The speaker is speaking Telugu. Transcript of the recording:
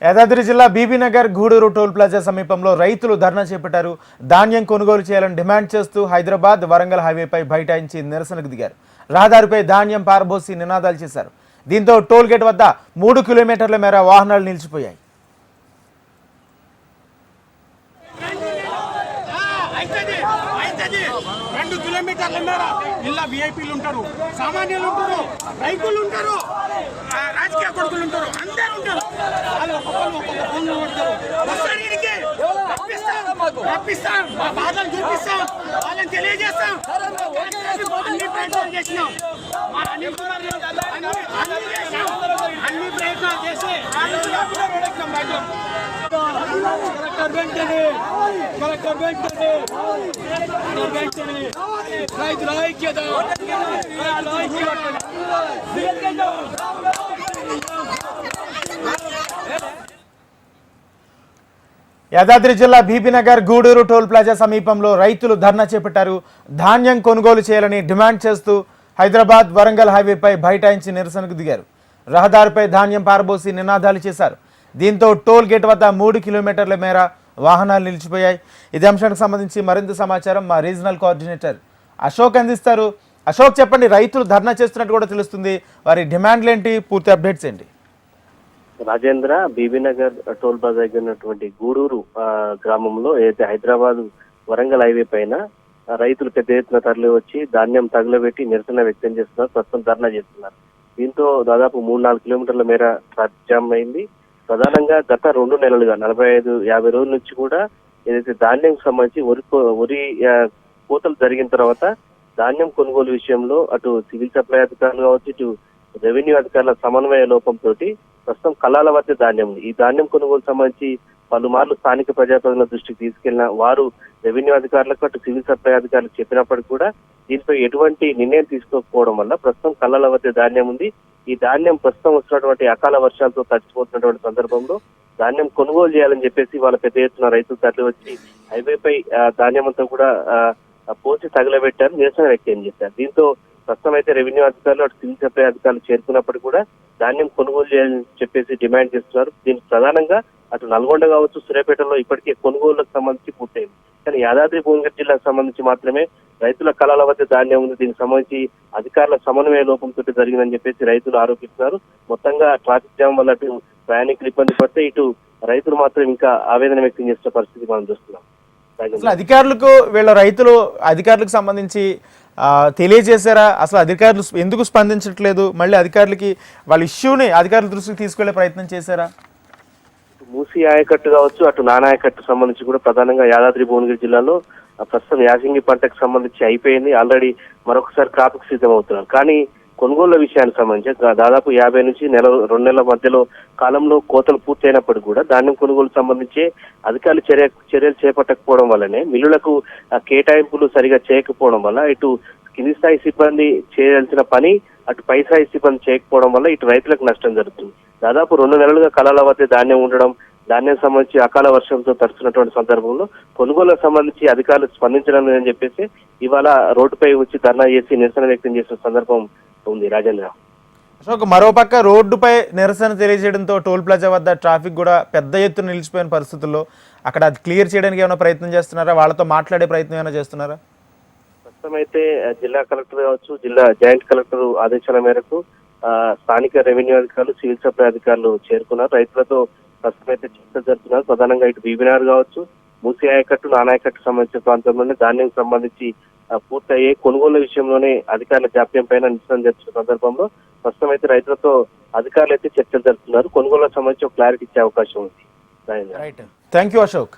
యాదాద్రి జిల్లా బీబీనగర్ గూడూరు టోల్ ప్లాజా సమీపంలో రైతులు ధర్నా చేపట్టారు. ధాన్యం కొనుగోలు చేయాలని డిమాండ్ చేస్తూ హైదరాబాద్ వరంగల్ హైవేపై బైఠాయించి నిరసనకు దిగారు. రహదారిపై ధాన్యం పారబోసి నినాదాలు చేశారు. దీంతో టోల్ గేట్ వద్ద 3 కిలోమీటర్ల మేర వాహనాలు నిలిచిపోయాయి. విఐపీలు ఉంటారు, సామాన్యులు ఉంటారు, రైతులు ఉంటారు, రాజకీయ కొడుకులు ఉంటారు, అందరూ ఉంటారు. వాళ్ళు ఒక్కొక్క ఫోన్లు కొడతారు. రప్పిస్తాం, మా బాధలు చూపిస్తాం, వాళ్ళని తెలియజేస్తాం. అన్ని ప్రయత్నాలు చేసినాం, అన్ని ప్రయత్నాలు చేసి రైతుల ఐక్యత. యాదాద్రి జిల్లా బీబీనగర్ గూడూరు టోల్ ప్లాజా సమీపంలో రైతులు ధర్నా చేపట్టారు. ధాన్యం కొనుగోలు చేయాలని డిమాండ్ చేస్తూ హైదరాబాద్ వరంగల్ హైవేపై బైఠాయించి నిరసనకు దిగారు. రహదారిపై ధాన్యం పారబోసి నినాదాలు చేశారు. దీంతో టోల్ గేట్ వద్ద 3 కిలోమీటర్ల మేర వాహనాలు నిలిచిపోయాయి. ఇదే అంశానికి సంబంధించి మరింత సమాచారం మా రీజనల్ కోఆర్డినేటర్ అశోక్ అందిస్తారు. అశోక్, చెప్పండి, రైతులు ధర్నా చేస్తున్నట్టు కూడా తెలుస్తుంది. వారి డిమాండ్లు ఏంటి, పూర్తి అప్డేట్స్ ఏంటి? రాజేంద్ర, బీబీనగర్ టోల్ ప్లాజా దగ్గర ఉన్నటువంటి గూడూరు గ్రామంలో ఏదైతే హైదరాబాద్ వరంగల్ హైవే పైన రైతులు పెద్ద ఎత్తున తరలి వచ్చి ధాన్యం తగులబెట్టి నిరసన వ్యక్తం చేస్తున్నారు. ప్రస్తుతం ధర్నా చేస్తున్నారు. దీంతో దాదాపు 3-4 కిలోమీటర్ల మేర ట్రాఫిక్ జామ్ అయింది. ప్రధానంగా గత 2 నెలలుగా 45-50 రోజుల నుంచి కూడా ఏదైతే ధాన్యం సంబంధించి వరి కోతలు జరిగిన తర్వాత ధాన్యం కొనుగోలు విషయంలో అటు సివిల్ సప్లై అధికారులు కావచ్చు, ఇటు రెవెన్యూ అధికారుల సమన్వయ లోపంతో ప్రస్తుతం కళాల వద్ద ధాన్యం ఉంది. ఈ ధాన్యం కొనుగోలు సంబంధించి పలుమార్లు స్థానిక ప్రజాప్రతినిధుల దృష్టికి తీసుకెళ్లిన వారు రెవెన్యూ అధికారులకు అటు సివిల్ సప్లై అధికారులకు చెప్పినప్పటికీ కూడా దీనిపై ఎటువంటి నిర్ణయం తీసుకోకపోవడం వల్ల ప్రస్తుతం కళ్ళల వద్ద ధాన్యం ఉంది. ఈ ధాన్యం ప్రస్తుతం వస్తున్నటువంటి అకాల వర్షాలతో తడిచిపోతున్నటువంటి సందర్భంలో ధాన్యం కొనుగోలు చేయాలని చెప్పేసి వాళ్ళ పెద్ద ఎత్తున రైతులు తరలి వచ్చి హైవేపై ధాన్యం అంతా కూడా పోసి తగలబెట్టారు, నిరసన వ్యక్తం చేశారు. దీంతో ప్రస్తుతం అయితే రెవెన్యూ అధికారులు అటు సివిల్ సప్లై అధికారులు చేరుకున్నప్పటికీ కూడా ధాన్యం కొనుగోలు చేయాలని చెప్పేసి డిమాండ్ చేస్తున్నారు. దీనికి ప్రధానంగా అటు నల్గొండ కావచ్చు, సూర్యాపేటలో ఇప్పటికే కొనుగోలుకు సంబంధించి పూర్తయింది. కానీ యాదాద్రి భువనగిరి జిల్లాకు సంబంధించి మాత్రమే రైతుల కళాల వద్ద ధాన్యం ఉంది. దీనికి సంబంధించి అధికారుల సమన్వయ లోపంతో జరిగిందని చెప్పేసి రైతులు ఆరోపిస్తున్నారు. మొత్తంగా ట్రాఫిక్ జామ్ వల్ల అటు ప్రయాణికులు ఇబ్బంది పడితే ఇటు రైతులు మాత్రం ఇంకా ఆవేదన వ్యక్తం చేస్తున్న పరిస్థితి మనం చూస్తున్నాం. అధికారులకు అధికారులకు సంబంధించి తెలియజేశారా? అసలు అధికారులు ఎందుకు స్పందించట్లేదు? మళ్ళీ అధికారులకి వాళ్ళ ఇష్యూని అధికారుల దృష్టికి తీసుకెళ్లే ప్రయత్నం చేశారా? మూసీ ఆయకట్టు కావచ్చు, అటు నానాయకట్టు సంబంధించి కూడా ప్రధానంగా యాదాద్రి భువనగిరి జిల్లాలో ప్రస్తుతం యాసంగి పంటకు సంబంధించి అయిపోయింది. ఆల్రెడీ మరొకసారి క్రాప్కి సిద్ధం అవుతున్నారు. కానీ కొనుగోళ్ల విషయానికి సంబంధించి దాదాపు 50 నుంచి 2 నెలల మధ్యలో కాలంలో కోతలు పూర్తయినప్పటికీ కూడా ధాన్యం కొనుగోలు సంబంధించి అధికారులు చర్యలు చేపట్టకపోవడం వల్లనే మిల్లులకు కేటాయింపులు సరిగా చేయకపోవడం వల్ల ఇటు కింది స్థాయి సిబ్బంది చేయాల్సిన పని అటు పై స్థాయి సిబ్బంది చేయకపోవడం వల్ల ఇటు రైతులకు నష్టం జరుగుతుంది. దాదాపు 2 నెలలుగా కళాల వద్ద ధాన్యం ఉండడం, ధాన్యం సంబంధించి అకాల వర్షంతో తడుస్తున్నటువంటి సందర్భంలో కొనుగోలుకు సంబంధించి అధికారులు స్పందించడం లేదని చెప్పేసి ఇవాళ రోడ్డుపై వచ్చి ధర్నా చేసి నిరసన వ్యక్తం చేసిన సందర్భం ఉంది. రాజేంద్ర, అశోక్, మరోపక్క రోడ్డుపై నిరసన తెలియజేయడంతో టోల్ ప్లాజా వద్ద ట్రాఫిక్ కూడా పెద్ద ఎత్తున నిలిచిపోయిన పరిస్థితుల్లో అక్కడ అది క్లియర్ చేయడానికి ఏమైనా ప్రయత్నం చేస్తున్నారా? వాళ్ళతో మాట్లాడే ప్రయత్నం ఏమైనా చేస్తున్నారా? ప్రస్తుతం అయితే జిల్లా కలెక్టర్ కావచ్చు, జిల్లా జాయింట్ కలెక్టర్ ఆదేశాల మేరకు స్థానిక రెవెన్యూ అధికారులు, సివిల్ సప్లై అధికారులు చేరుకున్నారు. రైతులతో ప్రస్తుతం అయితే చర్చలు జరుపుతున్నారు. ప్రధానంగా ఇటు బీబీనగర్ కావచ్చు, మూసీ ఆయకట్టు, నానాయకట్టు సంబంధించిన ప్రాంతంలోనే ధాన్యం సంబంధించి పూర్తయ్యే కొనుగోలు విషయంలోనే అధికారుల జాప్యం పైన నిరసన జరిపిన సందర్భంలో ప్రస్తుతం అయితే రైతులతో అధికారులు అయితే చర్చలు జరుపుతున్నారు. కొనుగోలుకు సంబంధించి క్లారిటీ ఇచ్చే అవకాశం ఉంది. Thank you Ashok.